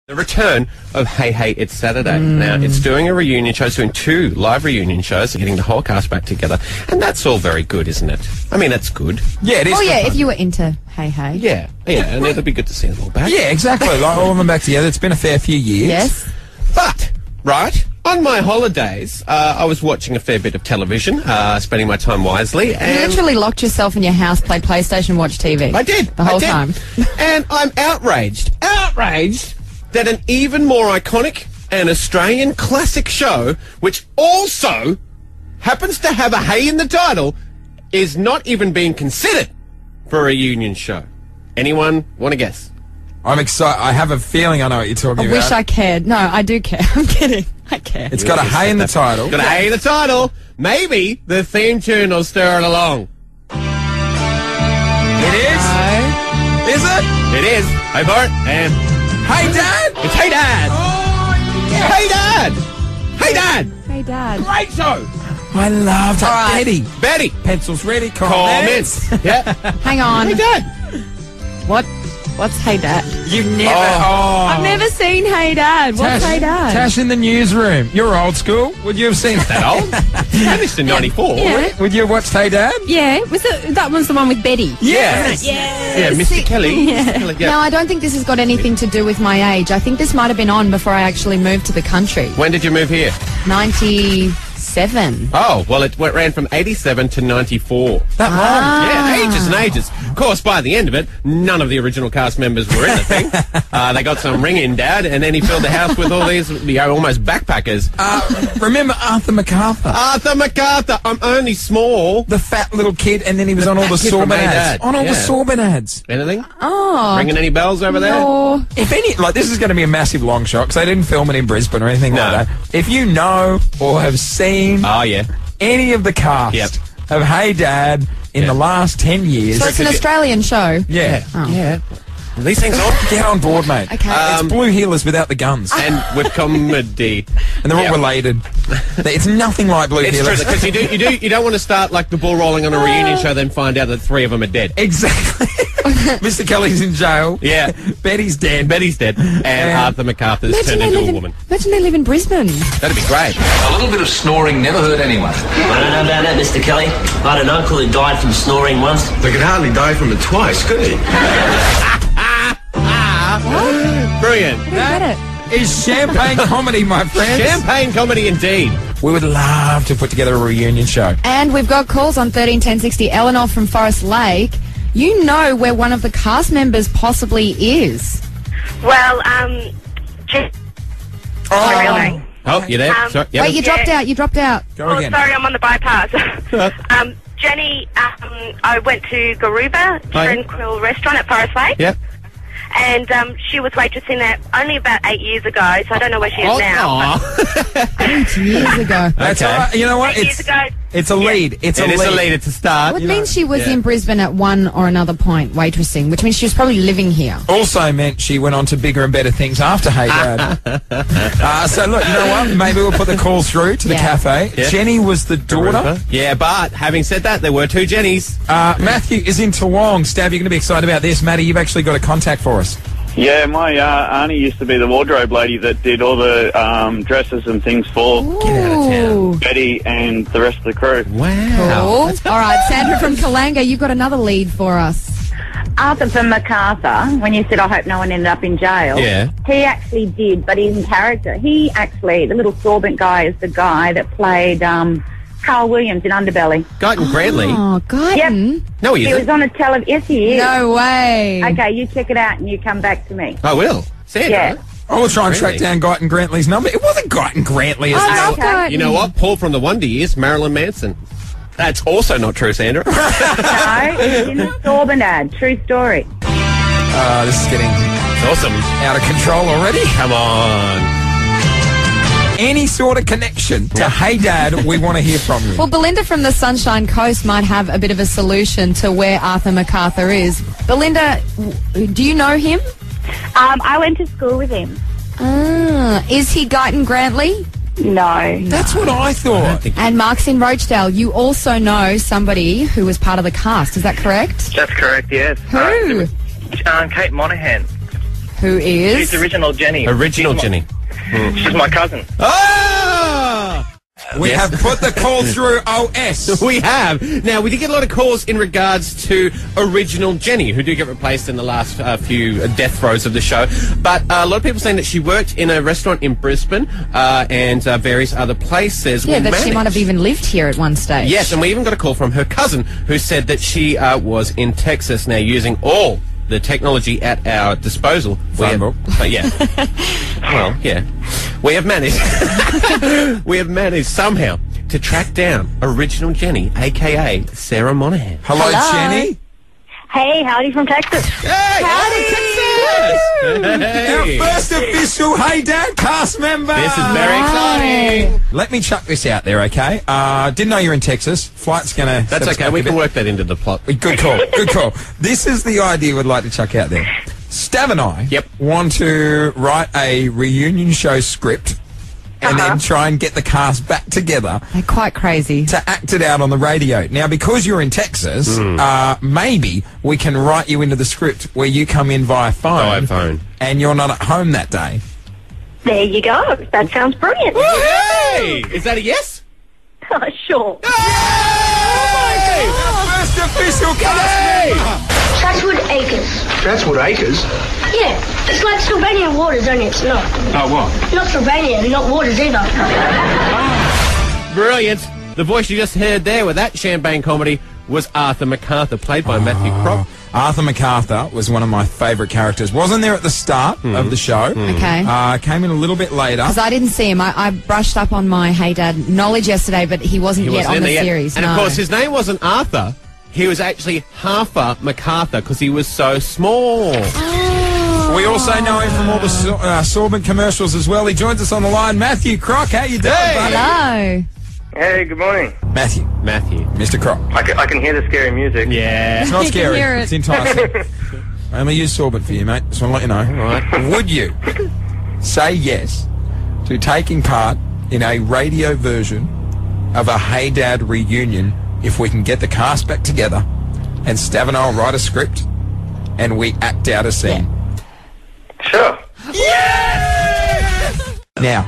The return of Hey Hey It's Saturday. Now, it's doing a reunion show. It's doing 2 live reunion shows, getting the whole cast back together. And that's all very good, isn't it? I mean, that's good. Yeah, it is. Oh, yeah, fun. if you were into Hey Hey. Yeah, and it'll be good to see them all back. Yeah, exactly. Like all of them back together. It's been a fair few years. Yes. But, right, on my holidays, I was watching a fair bit of television, spending my time wisely. You And literally locked yourself in your house, played PlayStation, watched TV. I did. The whole I did. time. And I'm outraged that an even more iconic and Australian classic show, which also happens to have a Hey in the title, is not even being considered for a reunion show. Anyone want to guess? I'm excited. I have a feeling I know what you're talking I about. wish I cared. No, I do care. I'm kidding. I care. It's got a Hey in the title. Got a Hey in the title. Maybe the theme tune will stir it along. It is? No. Is it? It is. Hey, Bart. And Hey, Dad? it's Hey Dad. Oh, yeah. Hey Dad. Hey Dad. Hey, Dad. Great show. I loved it. All right. Betty. Betty. Pencils ready. Comments. Yeah. Hang on. Hey Dad. What's Hey Dad? You've never... I've never seen Hey Dad. What's Hey Dad? Tash in the newsroom. You're old school. Would you have seen That old? Finished in 94. Yeah. Would you have watched Hey Dad? Yeah, that was the one with Betty. Yes. Yeah, Mr. Kelly. Yeah. Mr. Kelly, yeah. No, I don't think this has got anything to do with my age. I think this might have been on before I actually moved to the country. When did you move here? 97. Oh, well, it ran from 87 to 94. That long? Yeah, ages and ages. Of course, by the end of it, none of the original cast members were in the thing. They got some ring-in dad, and then he filled the house with all these almost backpackers. Remember Arthur MacArthur? Arthur MacArthur, I'm only small. The fat little kid, and then he was on all the kid from Sorbet Hey ads. Dad. On all the Yeah. Sorbet ads. Anything? Oh. Ringing any bells over there? No. If any, like, this is going to be a massive long shot because they didn't film it in Brisbane or anything No. like that. If you know or have seen Oh, yeah. any of the cast Yep. of Hey Dad in the last 10 years, So it's an Australian show. yeah, Oh. Yeah. These things on. get on board, mate. Okay. It's blue heelers without the guns, And with comedy. and they're all Yep. related. It's nothing like blue It's true, heelers. because you don't want to start like the ball rolling on a reunion show, then find out that 3 of them are dead. Exactly. Mr. Kelly's in jail. Yeah. Betty's dead. Betty's dead, and Arthur MacArthur's turned into a woman. Imagine they live in Brisbane. That'd be great. A little bit of snoring never hurt anyone. I don't know about that, Mr. Kelly. I had an uncle who died from snoring once. They could hardly die from it twice, could he? Brilliant. I don't get it. Is champagne comedy, my friends. Champagne comedy indeed. We would love to put together a reunion show. And we've got calls on 131060. Eleanor from Forest Lake. You know where one of the cast members possibly is. Well, my real name. Oh, you there? Sorry. Yep. Wait, you dropped out. You dropped out. Go Oh, again. sorry, I'm on the bypass. Jenny, I went to Garuba, Tranquil Restaurant at Forest Lake. Yep. And she was waitressing there only about 8 years ago, so I don't know where she is now. aw. 8 years ago. That's Okay. all right. You know what? 8 years ago. It's a lead. It's It a is lead. a leader to start. Well, it means she was yeah. in Brisbane at one or another point waitressing, which means she was probably living here. Also meant she went on to bigger and better things after Hey Dad. So look, you know what? Maybe we'll put the call through to the Yeah. cafe. Yeah. Jenny was the daughter. Yeah, but having said that, there were 2 Jennies. Matthew is in Toowong. Stav, you're going to be excited about this. Matty, you've actually got a contact for us. Yeah, my auntie used to be the wardrobe lady that did all the dresses and things for Ooh. Betty and the rest of the crew. Wow. Cool. All right, Sandra from Kalanga, you've got another lead for us. Arthur from MacArthur, when you said, I hope no one ended up in jail, Yeah. he actually did, but in character. He actually, the little sorbent guy, is the guy that played Carl Williams in Underbelly. Guyton Grantley. Oh, Guyton. No, he He was isn't. on a Yes, he is. No way. Okay, you check it out and you come back to me. I will. Sandra. Yeah. I will try and track Really? down Guyton Grantley's number. It wasn't Guyton Grantley. I love Okay. Guyton. You know what? Paul from the Wonder Years, Marilyn Manson. That's also not true, Sandra. No, it's in the sorbent ad. True story. This is getting Awesome. out of control already. Come on. Any sort of connection to Hey Dad, we want to hear from you. Well, Belinda from the Sunshine Coast might have a bit of a solution to where Arthur MacArthur is. Belinda, do you know him? I went to school with him. Is he Guyton Grantley? No. That's what I thought. And Mark's in Rochedale. You also know somebody who was part of the cast. Is that correct? That's correct, yes. Who? Kate Monahan. Who is? She's original Jenny. Original Jenny. She's my cousin. Oh! We have put the call through OS. We have. Now, we did get a lot of calls in regards to Original Jenny, who do get replaced in the last few death throes of the show. But a lot of people saying that she worked in a restaurant in Brisbane and various other places. Yeah, that she might have even lived here at one stage. Yes, and we even got a call from her cousin who said that she was in Texas now using all the technology at our disposal. Phone book. Yeah. Well, yeah. We have managed somehow to track down Original Jenny, a.k.a. Sarah Monahan. Hello, Jenny. Hey, howdy from Texas. Hey! Howdy, Texas! Hey. Our first official Hey Dad cast member. This is very exciting. Let me chuck this out there, okay? Didn't know you're in Texas. Flight's going to... That's okay. We can work that into the plot. Good call. Good call. This is the idea we'd like to chuck out there. Stav and I want to write a reunion show script and then try and get the cast back together. They're quite crazy. To act it out on the radio. Now, because you're in Texas, maybe we can write you into the script where you come in via phone. And you're not at home that day. There you go. That sounds brilliant. Hey! Is that a yes? Sure. Hey! First official cast member! Chatswood Acres. Chatswood Acres? Yeah, it's like Sylvania Waters, only it's not. Oh, what? Not Sylvania and not Waters either. Brilliant. The voice you just heard there with that champagne comedy was Arthur MacArthur, played by Matthew Croft. Arthur MacArthur was one of my favourite characters. Wasn't there at the start of the show. Okay. Came in a little bit later. Because I didn't see him. I brushed up on my Hey Dad knowledge yesterday, but he wasn't yet on the series. And of course, his name wasn't Arthur. He was actually Harper MacArthur because he was so small. We also know him from all the Sorbent commercials as well. He joins us on the line. Matthew Crock, how you doing, buddy? Hello. Hey, good morning. Matthew. Mr. Crock. I can hear the scary music. Yeah. It's not You can scary. hear it. It's enticing. I only use Sorbent for you, mate. Just want to let you know. All right. Would you say yes to taking part in a radio version of a Hey Dad reunion if we can get the cast back together and Stav and I will write a script and we act out a scene? Sure. Yes! Now,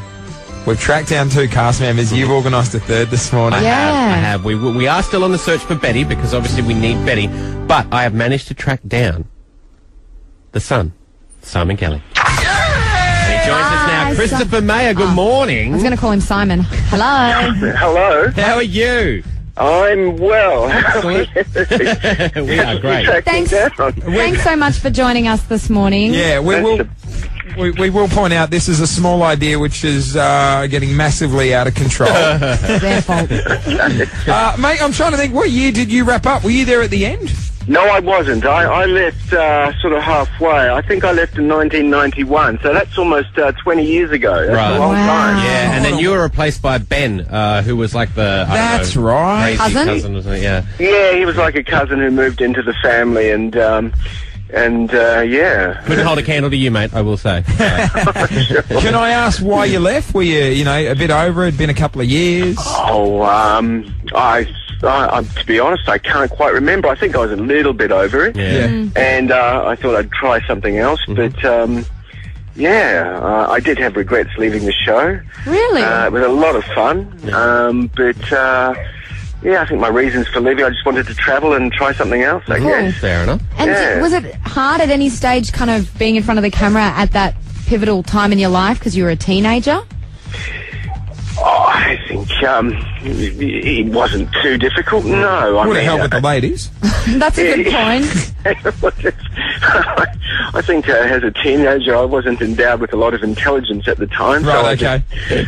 we've tracked down 2 cast members. You've organised a third this morning. I have. We are still on the search for Betty because obviously we need Betty. But I have managed to track down the son, Simon Kelly. And he joins us now. Christopher Mayer, good morning. I was going to call him Simon. Hello. Hello. How are you? I'm well. We are great. Thanks so much for joining us this morning. Yeah, we will point out this is a small idea which is getting massively out of control. It's their fault. Mate, I'm trying to think, what year did you wrap up? Were you there at the end? No, I wasn't. I left sort of halfway. I think I left in 1991, so that's almost 20 years ago. That's a long time. Yeah, and then you were replaced by Ben, who was like the right crazy cousin or something. Yeah, he was like a cousin who moved into the family, and yeah. Couldn't hold a candle to you, mate, I will say. Can I ask why you left? Were you, a bit over it? Been a couple of years? To be honest, I can't quite remember. I think I was a little bit over it. Yeah. And I thought I'd try something else. But, I did have regrets leaving the show. Really? It was a lot of fun. I think my reasons for leaving, I just wanted to travel and try something else, I guess. Fair enough. And was it hard at any stage kind of being in front of the camera at that pivotal time in your life because you were a teenager? Oh, I think it wasn't too difficult, no. Would have helped with the ladies. That's a good point. I think as a teenager I wasn't endowed with a lot of intelligence at the time. Right, so I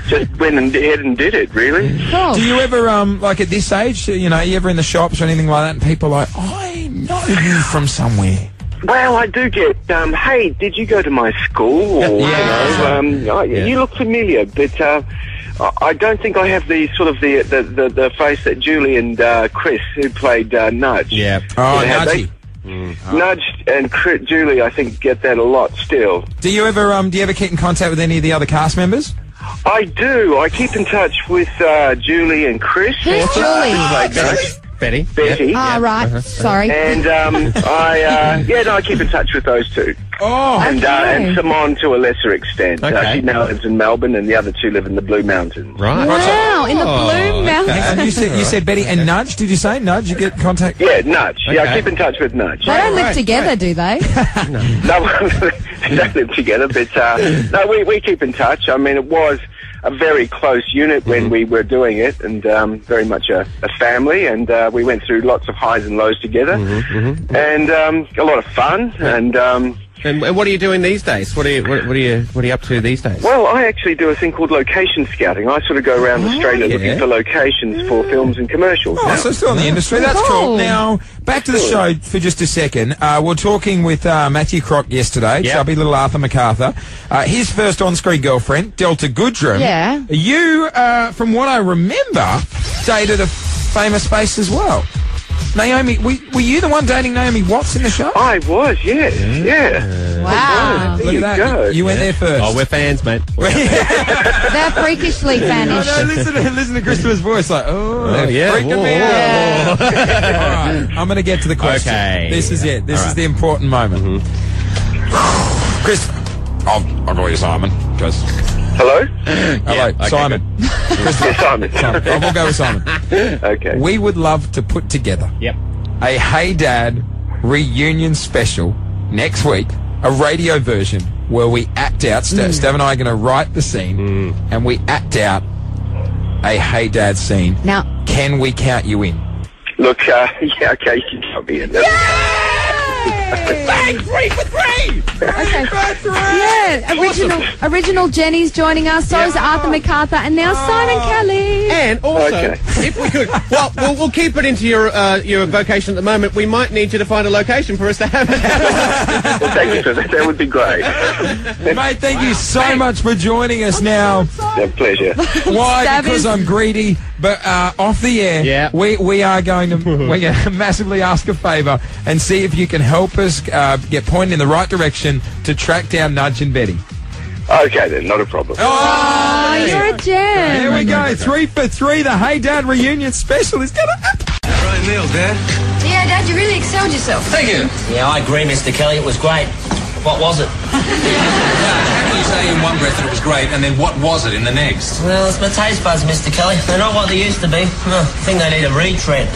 just went ahead and did it, really. Cool. Do you ever, like at this age, you ever in the shops or anything like that and people are like, I know you from somewhere? Well, I do get, hey, did you go to my school? Or, you look familiar, but I don't think I have the sort of the face that Julie and Chris, who played Nudge. Yeah. Oh, Nudgy. Nudge and Julie, I think, get that a lot still. Do you ever keep in contact with any of the other cast members? I do. I keep in touch with Julie and Chris. Who's Julie? Betty. Betty. Right. Sorry. And I keep in touch with those two. Oh, and Simone to a lesser extent. Okay. She now lives in Melbourne, and the other two live in the Blue Mountains. Right. Wow, in the Blue Mountains. And you said Betty and Nudge. Did you say Nudge? You get contact? Yeah, Nudge. Yeah, I Okay. keep in touch with Nudge. They don't live together, do they? No, they don't live together, but no, we keep in touch. I mean, it was a very close unit when we were doing it, and very much a family, and we went through lots of highs and lows together, and a lot of fun, And what are you doing these days? What are you up to these days? well, I actually do a thing called location scouting. I sort of go around Australia looking for locations for films and commercials. Oh, so still in the industry. That's cool. Now, back to the show for just a second. We're talking with Matthew Crock yesterday, chubby little Arthur MacArthur. His first on-screen girlfriend, Delta Goodrum. Yeah. You, from what I remember, dated a famous face as well. Naomi, were you the one dating Naomi Watts in the show? I was, yes. Yeah. Wow. There Look you at go. that. You went there first. Oh, we're fans, mate. They're freakishly fanish. No, listen to Christopher's voice, like, they're yeah. freaking me out. All right, I'm going to get to the question. Okay. This is it. This is the important moment. Christopher, I'll call you Simon, because... Hello? Hello, okay, Simon. Yes, Simon. Simon. We'll go with Simon. Okay. We would love to put together a Hey Dad reunion special next week, a radio version where we act out. Steph and I are going to write the scene, and we act out a Hey Dad scene. Now, can we count you in? Look, yeah, okay, you can count me in. Bang! 3 for 3! Okay. 3 for 3! Yeah, original Jenny's joining us. So is Arthur MacArthur, and now Simon Kelly. And also, Okay. if we could, well, we'll keep it into your vocation at the moment. We might need you to find a location for us to have it. Well, thank you for that. That would be great. Mate, thank you so much for joining us now. A pleasure. Why? Stab Because is- I'm greedy. But off the air, we are going to massively ask a favour and see if you can help us get pointed in the right direction to track down Nudge and Betty. Okay, then, not a problem. Oh, you're a gem. There we go. 3 for 3. The Hey Dad reunion special is going to... Right meal, Dad. Yeah, Dad, you really excelled yourself. Thank you. Yeah, I agree, Mr. Kelly. It was great. What was it? How can you say in one breath that it was great, and then what was it in the next? Well, it's my taste buds, Mr. Kelly. They're not what they used to be. I think they need a retread.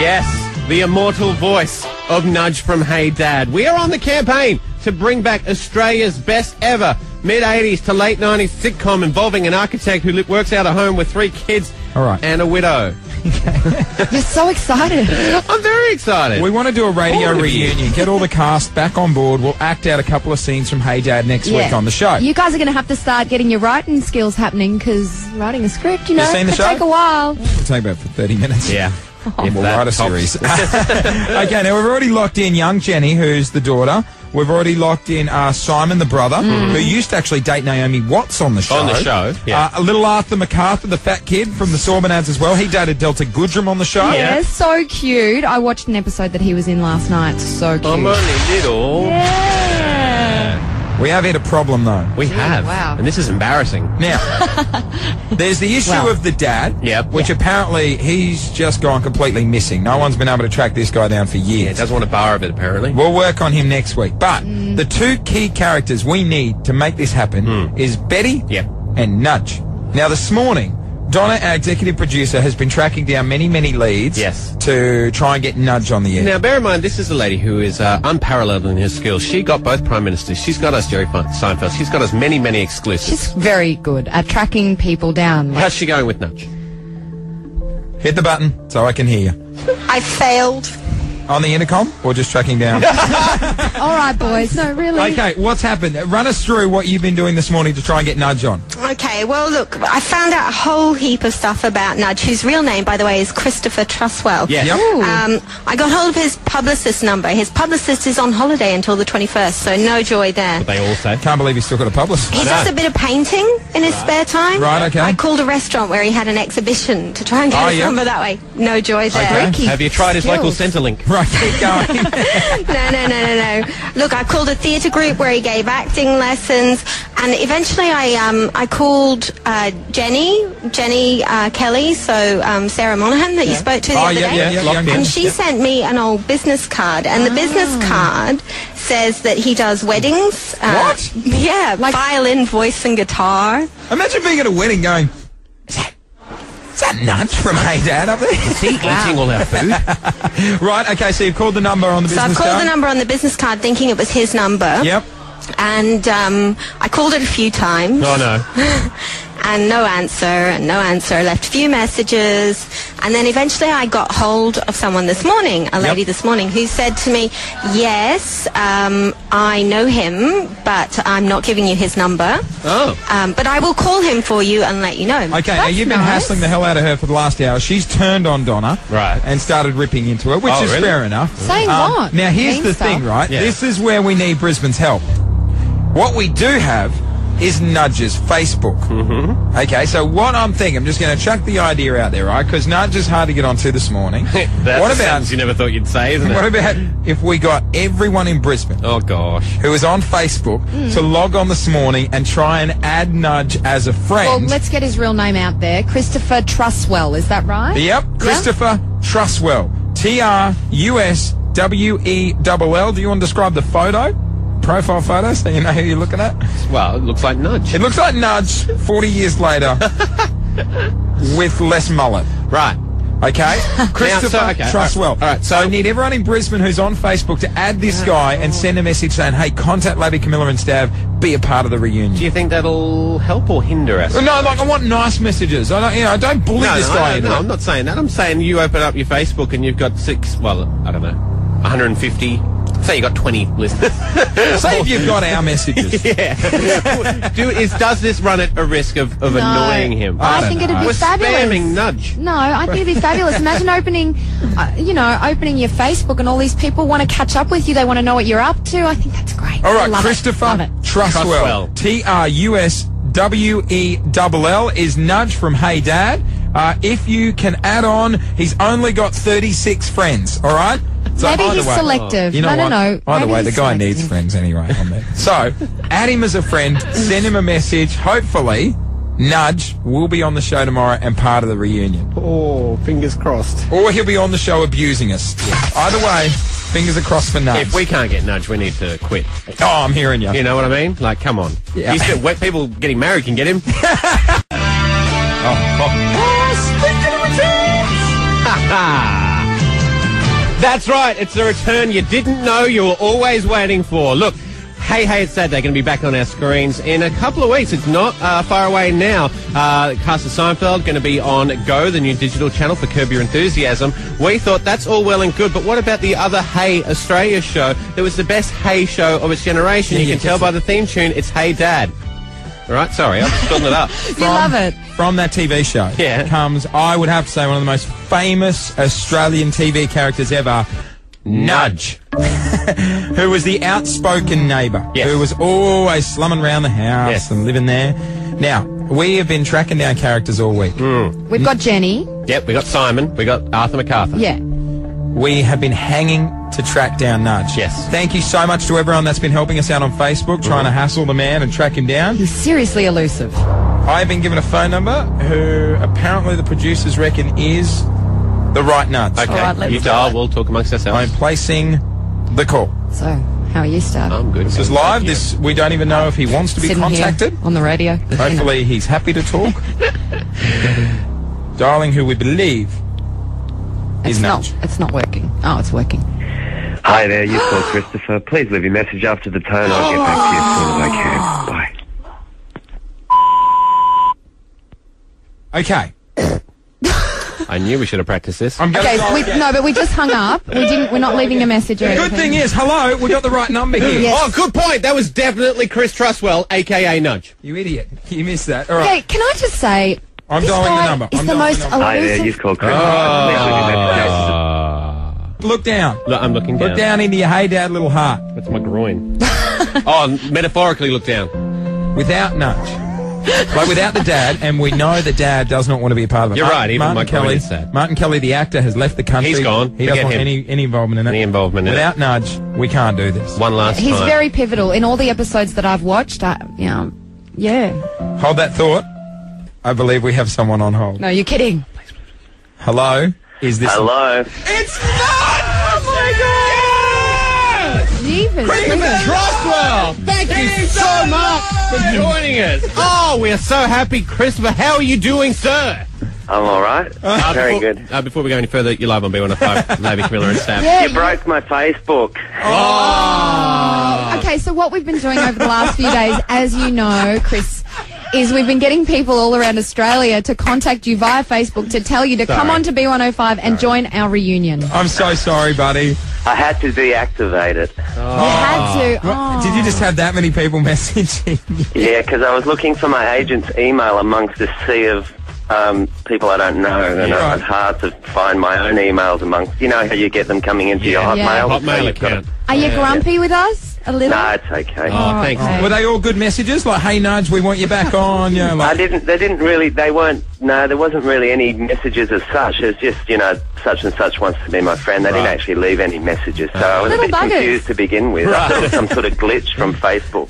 Yes, the immortal voice of Nudge from Hey Dad. We are on the campaign to bring back Australia's best ever mid-80s to late 90s sitcom involving an architect who works out of home with 3 kids and a widow. You're so excited. I'm very excited. We want to do a radio All of you. reunion, get all the cast back on board. We'll act out a couple of scenes from Hey Dad next week on the show. You guys are going to have to start getting your writing skills happening, because writing a script, you know, seen the could show? take a while. It'll take about 30 minutes. Yeah. We'll write a series. Okay, now we've already locked in young Jenny, who's the daughter. We've already locked in Simon, the brother, who used to actually date Naomi Watts on the show. On the show, yeah. A little Arthur MacArthur, the fat kid from the Sorban ads as well. He dated Delta Goodrum on the show. Yeah, so cute. I watched an episode that he was in last night. So cute. I'm only little. Yeah. We have had a problem, though. We have. wow. And this is embarrassing. Now, there's the issue of the dad, which apparently he's just gone completely missing. No one's been able to track this guy down for years. Yeah, doesn't want a bar of it, apparently. We'll work on him next week. But the 2 key characters we need to make this happen is Betty and Nudge. Now, this morning, Donna, our executive producer, has been tracking down many, many leads to try and get Nudge on the air. Now, bear in mind, this is a lady who is unparalleled in her skills. She got both Prime Ministers. She's got us Jerry Seinfeld. She's got us many, many exclusives. She's very good at tracking people down. How's she going with Nudge? Hit the button so I can hear you. I failed. On the intercom or just tracking down? All right, boys. No, really. Okay, what's happened? Run us through what you've been doing this morning to try and get Nudge on. Okay, well, look, I found out a whole heap of stuff about Nudge, whose real name, by the way, is Christopher Trustwell. Yeah. Yep. I got hold of his publicist number. His publicist is on holiday until the 21st, so no joy there. What they all say. Can't believe he's still got a publicist. He does a bit of painting in his spare time. Right, okay. I called a restaurant where he had an exhibition to try and get his number that way. No joy there. Okay. Have you tried his local Centrelink? Right, keep going. No. Look, I called a theatre group where he gave acting lessons, and eventually I called Jenny Kelly, so Sarah Monahan that you spoke to the other day. And she sent me an old business card, and the business card says that he does weddings. What? Yeah, like violin, voice and guitar. Imagine being at a wedding going, is that Nudge from Hey Dad up there? Is he eating all our food? Right, okay, so you've called the number on the business card? So I've called the number on the business card thinking it was his number. Yep. And I called it a few times. Oh, no. And no answer. I left a few messages. And then eventually I got hold of someone this morning, a lady this morning, who said to me, yes, I know him, but I'm not giving you his number. Oh. But I will call him for you and let you know. Okay, now you've been hassling the hell out of her for the last hour. She's turned on Donna. Right. And started ripping into her, which is really? Fair enough. Saying what? Now, here's the thing, right? Yeah. This is where we need Brisbane's help. What we do have is Nudge's Facebook. Mm-hmm. Okay, so what I'm thinking, I'm just going to chuck the idea out there, right? Because Nudge is hard to get onto this morning. That's a sentence you never thought you'd say, isn't it? What about if we got everyone in Brisbane who is on Facebook to log on this morning and try and add Nudge as a friend? Well, let's get his real name out there. Christopher Truswell, is that right? Yep, Christopher Truswell. Truswell. Do you want to describe the photo? Profile photo, so you know who you're looking at? Well, it looks like Nudge. It looks like Nudge 40 years later with less mullet. Right. Okay? Christopher Truswell. All right, so I need everyone in Brisbane who's on Facebook to add this guy and send a message saying, hey, contact Labby, Camilla and Stav, be a part of the reunion. Do you think that'll help or hinder us? No, like, I want nice messages. I don't bully this guy. No, I'm not saying that. I'm saying you open up your Facebook and you've got 150... Say you got 20 listeners. Say if you've got our messages. Does this run at a risk of annoying him? I think it'd be fabulous. Spamming Nudge. No, I think it'd be fabulous. Imagine opening your Facebook and all these people want to catch up with you. They want to know what you're up to. I think that's great. All right, Love Christopher Truswell. Truswell is Nudge from Hey Dad. If you can add on, he's only got 36 friends, all right? So maybe he's selective. You know I don't know. Either way, the guy selective. needs friends anyway on there. So, add him as a friend, send him a message. Hopefully, Nudge will be on the show tomorrow and part of the reunion. Oh, fingers crossed. Or he'll be on the show abusing us. Either way, fingers are crossed for Nudge. If we can't get Nudge, we need to quit. Oh, I'm hearing you. You know what I mean? Like, come on. Yeah. People getting married can get him. That's right, it's the return you didn't know you were always waiting for. Look, Hey It's Saturday, going to be back on our screens in a couple of weeks. It's not far away now. Cast of Seinfeld going to be on Go, the new digital channel for Curb Your Enthusiasm. We thought that's all well and good, but what about the other Hey Australia show that was the best Hey show of its generation? You can tell by the theme tune, it's Hey Dad. All right, sorry, I'm just building it up. You love it. From that TV show comes, I would have to say, one of the most famous Australian TV characters ever, Nudge, who was the outspoken neighbour, who was always slumming around the house and living there. Now, we have been tracking down characters all week. We've got Jenny. Yep, we got Simon, we got Arthur MacArthur. Yeah. We have been hanging to track down Nudge. Yes. Thank you so much to everyone that's been helping us out on Facebook, trying to hassle the man and track him down. He's seriously elusive. I've been given a phone number who apparently the producers reckon is the right Nudge. Okay, All right, you dial, we'll talk amongst ourselves. I'm placing the call. So, how are you, Stav? I'm good. This is live. We don't even know if he wants to be Sitting contacted. here on the radio. Hopefully he's happy to talk. Dialing who we believe is Nudge. It's not working. Oh, it's working. Hi there, you've called Christopher. Please leave your message after the tone. I'll get back to you as soon as I can. Bye. Okay. I knew we should have practiced this. But we just hung up. We're not leaving a message or anything. Good thing is, hello, we got the right number here. Yes. Oh, good point. That was definitely Chris Truswell, a.k.a. Nudge. You idiot. You missed that. All right. Okay, can I just say... I'm dialing the number. It's the most elusive... Hi there, you've called Chris. Look down. Look, I'm looking down. Look down into your Hey Dad little heart. That's my groin. Oh, metaphorically look down. Without Nudge, Like without the dad, and we know the dad does not want to be a part of it. You're right, even Martin my Kelly, comment is sad. Martin Kelly, the actor, has left the country. He's gone. He doesn't Forget want him. any involvement in it. Any involvement in it. Without Nudge, we can't do this. One last He's time. very pivotal in all the episodes that I've watched. Yeah. Hold that thought. I believe we have someone on hold. No, you're kidding. Hello? Is this... Hello. It's not! Oh my God! Jeepers. Christopher Trustwell! Thank you so much for joining us. Oh, we are so happy, Christopher. How are you doing, sir? I'm all right. Very good. Before we go any further, you're live on B105. Labby, Camilla and Staff. Yeah, You broke my Facebook. Oh! Okay, so what we've been doing over the last few days, as you know, Chris, is we've been getting people all around Australia to contact you via Facebook to tell you to come on to B105 and join our reunion. I'm so sorry, buddy. I had to deactivate it. You had to. Oh. Did you just have that many people messaging you? Yeah, because I was looking for my agent's email amongst a sea of people I don't know, and it was hard to find my own emails amongst. You know how you get them coming into your Hotmail? Hotmail account. Are you grumpy with us? A little? No, it's okay. Oh, thanks. okay. Were they all good messages? Like, hey, Nudge, we want you back on. You know, like... They didn't really, there wasn't really any messages as such. It was just, you know, such and such wants to be my friend. They didn't actually leave any messages, so I was a Little bit buggers. confused to begin with. I thought it was some sort of glitch from Facebook.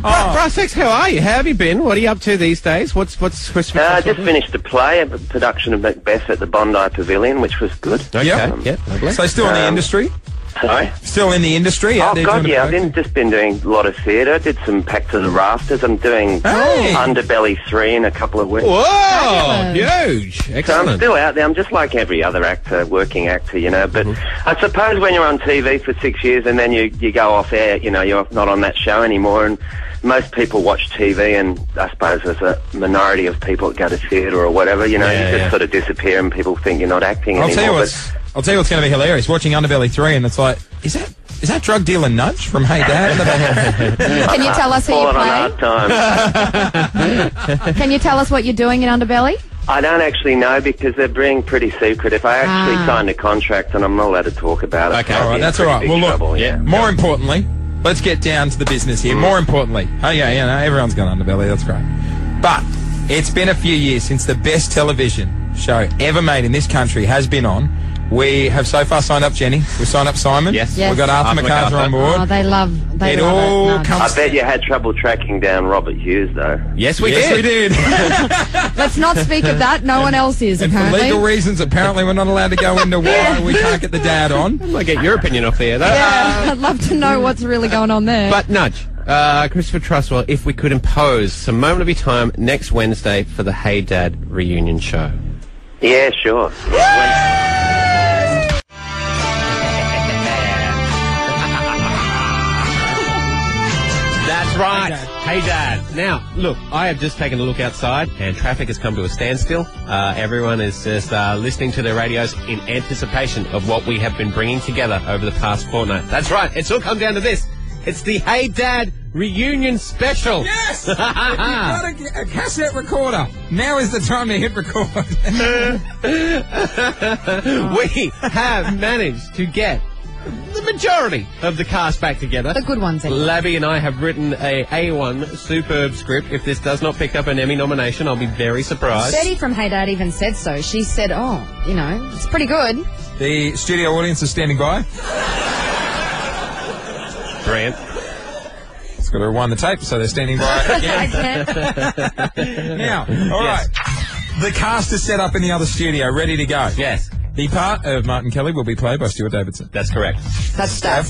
Brussels, how are you? How have you been? What are you up to these days? What's Christopher I Trustwell? just finished a play, a production of Macbeth at the Bondi Pavilion, which was good. Okay. Yep. Lovely. So still in the industry? Sorry? Still in the industry? Out Oh, there God, doing yeah. the I've just been doing a lot of theatre. Did some Pack to the Rafters. I'm doing Hey. Underbelly 3 in a couple of weeks. Whoa! Huge! So I'm Excellent. still out there. I'm just like every other actor, working actor, you know. But I suppose when you're on TV for 6 years and then you go off air, you know, you're not on that show anymore. And most people watch TV, and I suppose there's a minority of people that go to theatre or whatever, you know. Yeah, you just yeah. sort of disappear and people think you're not acting I'll anymore. tell you what's going to be hilarious. Watching Underbelly 3, and it's like, is that drug dealer Nudge from Hey Dad? Can you tell us who you Fallen on play? hard times. Can you tell us what you're doing in Underbelly? I don't actually know because they're being pretty secretive. I actually signed a contract and I'm not allowed to talk about it. Okay. So All right, I'm in that's all pretty right. big Well, look, trouble, yeah. more importantly, let's get down to the business here. More importantly, okay, you know, everyone's got Underbelly, that's great. But it's been a few years since the best television show ever made in this country has been on. We have so far signed up Jenny. We've signed up Simon. Yes. Yes. We've got Arthur MacArthur on board. Oh, they love It love all it. No. comes... I bet you had trouble tracking down Robert Hughes, though. Yes, we Yes, did. we did. Let's not speak of that. No one else is, And for apparently. legal reasons, apparently we're not allowed to go into why we can't get the dad on. I might get your opinion off there, though. Yeah, I'd love to know what's really going on there. But Nudge, Christopher Trustwell, if we could impose some moment of your time next Wednesday for the Hey Dad reunion show. Yeah, sure. That's right. Hey Dad. Now, look, I have just taken a look outside and traffic has come to a standstill. Everyone is just listening to their radios in anticipation of what we have been bringing together over the past fortnight. That's right. It's all come down to this. It's the Hey Dad reunion special. Yes! If you've got a cassette recorder, now is the time to hit record. We have managed to get the majority of the cast back together. The good ones, anyway. Labby and I have written a A1 superb script. If this does not pick up an Emmy nomination, I'll be very surprised. Betty from Hey Dad even said so. She said, oh, you know, it's pretty good. The studio audience is standing by. Brilliant. It's got to rewind the tape, so they're standing by again. Now, all right. The cast is set up in the other studio, ready to go. Yes. The part of Martin Kelly will be played by Stuart Davidson. That's correct. That's stuff.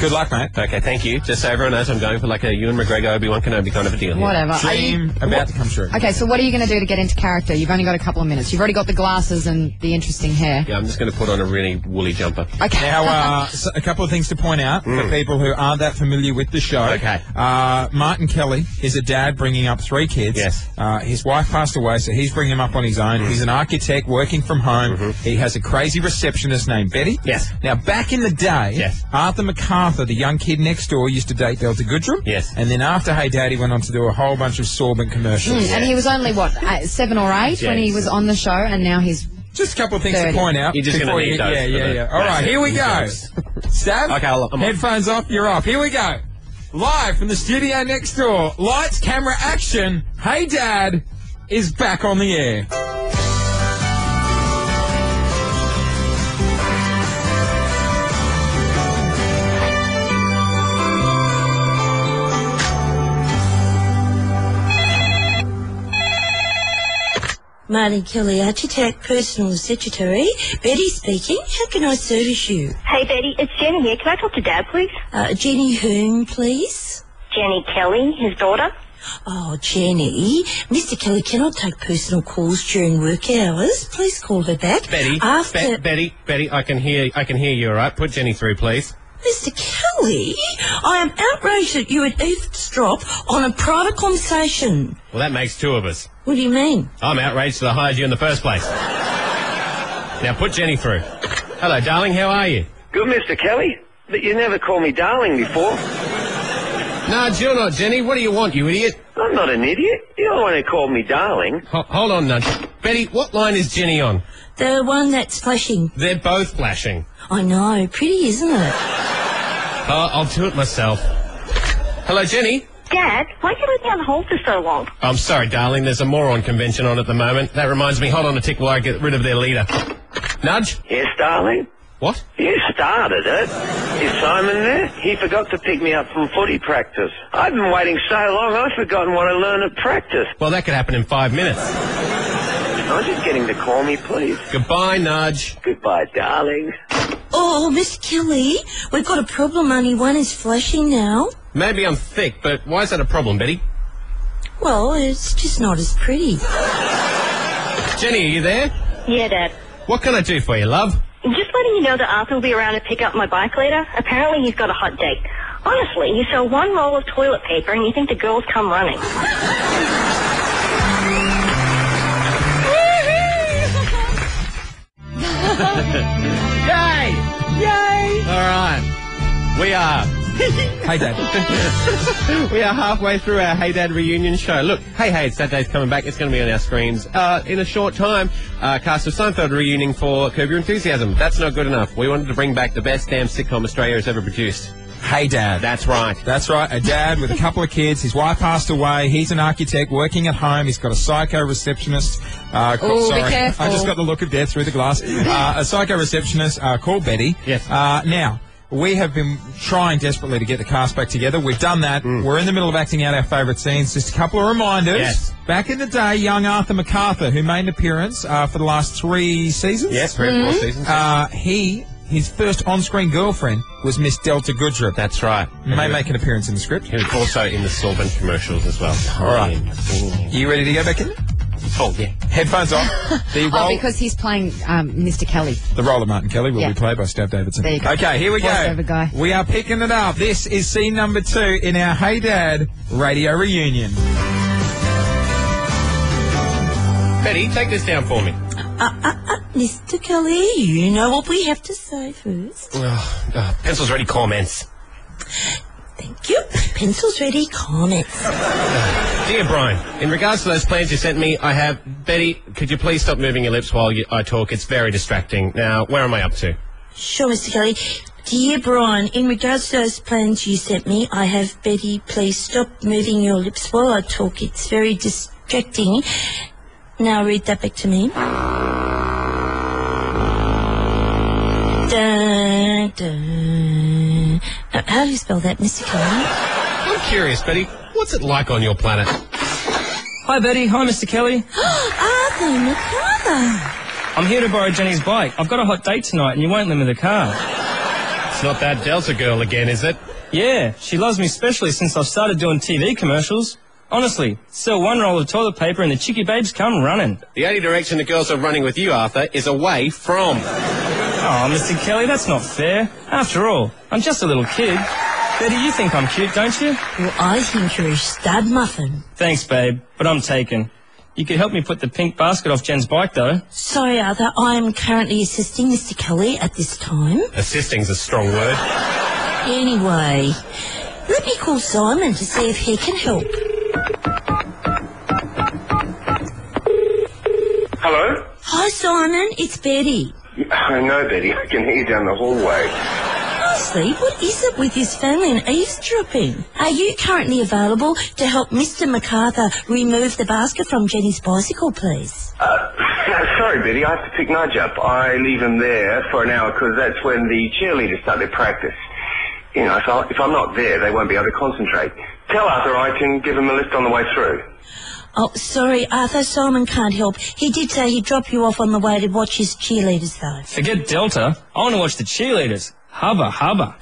Good luck, mate. Okay, thank you. Just so everyone knows, I'm going for like a Ewan McGregor, Obi-Wan Kenobi kind of a deal here. Whatever. Dream about to come true. Okay, so what are you going to do to get into character? You've only got a couple of minutes. You've already got the glasses and the interesting hair. Yeah, I'm just going to put on a really woolly jumper. Okay. Now, so a couple of things to point out for people who aren't that familiar with the show. Okay. Martin Kelly is a dad bringing up 3 kids. Yes. His wife passed away, so he's bringing them up on his own. He's an architect working from home. He has a crazy receptionist named Betty. Yes. Now, back in the day, Yes. Arthur MacArthur, the young kid next door, used to date Delta Goodrum. Yes. And then after Hey Dad, he went on to do a whole bunch of sorbent commercials. And he was only, what, 7 or 8 when he Yes. was on the show, and now he's... Just a couple of things 30. to point out. You're just before gonna need you- those Yeah, for yeah, the- yeah. All right, that's it. here we go. Those. Stab. Okay, I'm on. Headphones off, you're off. Here we go. live from the studio next door. Lights, camera, action. Hey Dad is back on the air. Martin Kelly, Architect, Personal Secretary. Betty speaking. How can I service you? Hey, Betty, it's Jenny here. Can I talk to Dad, please? Jenny whom, please? Jenny Kelly, his daughter. Oh, Jenny. Mr. Kelly cannot take personal calls during work hours. Please call her back. Betty, Betty, I can hear you, all right? Put Jenny through, please. Mr. Kelly, I am outraged that you would eavesdrop on a private conversation. Well, that makes two of us. What do you mean? I'm outraged that I hired you in the first place. Now put Jenny through. Hello, darling, how are you? Good, Mr. Kelly. But you never called me darling before. No, you're not, Jenny. What do you want, you idiot? I'm not an idiot. You don't want to call me darling. Hold on, Nudge. Betty, what line is Jenny on? The one that's flashing. They're both flashing. I know. Pretty, isn't it? I'll do it myself. Hello, Jenny? Dad, why did you leave me on hold for so long? I'm sorry, darling. There's a moron convention on at the moment. That reminds me. Hold on a tick while I get rid of their leader. Nudge? Yes, darling? What? You started it. Is Simon there? He forgot to pick me up from footy practice. I've been waiting so long, I've forgotten what I learned at practice. Well, that could happen in 5 minutes. I'm just getting to call me, please. Goodbye, Nudge. Goodbye, darling. Oh, Miss Kelly, we've got a problem. Only one is flashing now. Maybe I'm thick, but why is that a problem, Betty? Well, it's just not as pretty. Jenny, are you there? Yeah, Dad. What can I do for you, love? I'm just letting you know that Arthur will be around to pick up my bike later. Apparently he's got a hot date. Honestly, you sell one roll of toilet paper and you think the girls come running. Yay! Yay! All right. We are. Hey, Dad. We are halfway through our Hey Dad reunion show. Look, Hey, Saturday's coming back. It's going to be on our screens in a short time. Cast of Seinfeld reunion for Curb Your Enthusiasm. That's not good enough. We wanted to bring back the best damn sitcom Australia has ever produced. Hey Dad. That's right. That's right. A dad with a couple of kids. His wife passed away. He's an architect working at home. He's got a psycho receptionist. Sorry, be careful. I just got the look of death through the glass. A psycho receptionist called Betty. Yes. Now, we have been trying desperately to get the cast back together. We've done that. We're in the middle of acting out our favourite scenes. Just a couple of reminders. Yes. Back in the day, young Arthur MacArthur, who made an appearance for the last 3 seasons. Yes, 3 or 4 seasons. His first on-screen girlfriend was Miss Delta Goodrip. That's right. May make an appearance in the script. He was also in the Sorbent commercials as well. All right. You ready to go back in? Oh, yeah. Headphones on. Because he's playing Mr. Kelly. The role of Martin Kelly will be played by Stav Davidson. There you go. Okay, here we go. Voiceover guy. We are picking it up. This is scene number 2 in our Hey Dad radio reunion. Betty, take this down for me. Mr. Kelly, you know what we have to say first. Pencils ready, comments. Thank you. Pencils ready, comments. Dear Brian, in regards to those plans you sent me, I have... Betty, could you please stop moving your lips while I talk? It's very distracting. Now, where am I up to? Sure, Mr. Kelly. Dear Brian, in regards to those plans you sent me, I have Betty, please stop moving your lips while I talk. It's very distracting. Now read that back to me. Dun, dun. How do you spell that, Mr. Kelly? I'm curious, Betty. What's it like on your planet? Hi, Betty. Hi, Mr. Kelly. Arthur MacArthur. I'm here to borrow Jenny's bike. I've got a hot date tonight and you won't lend me the car. It's not that Delta girl again, is it? Yeah, she loves me especially since I've started doing TV commercials. Honestly, sell one roll of toilet paper and the chickie babes come running. The only direction the girls are running with you, Arthur, is away from. Oh, Mr. Kelly, that's not fair. After all, I'm just a little kid. Betty, you think I'm cute, don't you? Well, I think you're a stud muffin. Thanks, babe, but I'm taken. You could help me put the pink basket off Jen's bike, though. Sorry, Arthur, I am currently assisting Mr. Kelly at this time. Assisting's a strong word. Anyway, let me call Simon to see if he can help. Hello? Hi, Simon. It's Betty. I know, Betty. I can hear you down the hallway. Oh, seriously, what is it with this family and eavesdropping? Are you currently available to help Mr. MacArthur remove the basket from Jenny's bicycle, please? Sorry, Betty, I have to pick Nudge up. I leave him there for an hour because that's when the cheerleaders start their practice. You know, if I'm not there, they won't be able to concentrate. Tell Arthur I can give him a lift on the way through. Oh, sorry, Arthur, Simon can't help. He did say he'd drop you off on the way to watch his cheerleaders, though. Forget Delta. I want to watch the cheerleaders. Hubba, hubba.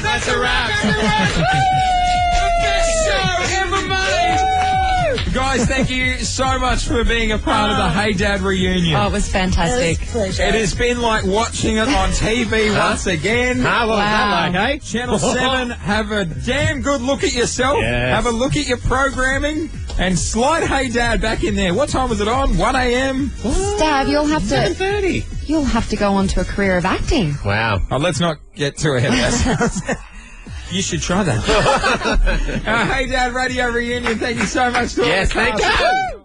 That's a wrap. Best show ever made. Guys, thank you so much for being a part of the Hey Dad reunion. Oh, it was fantastic. It was a pleasure. It has been like watching it on TV once again. What was that like, eh? Channel 7, have a damn good look at yourself. Yes. Have a look at your programming and slide Hey Dad back in there. What time was it on? 1 a.m.? Stav, you'll have to 7:30. You'll have to go on to a career of acting. Wow. Oh, let's not get too ahead of ourselves. You should try that. Hey Dad Radio reunion. Thank you so much to all the Yes, thank cast. you.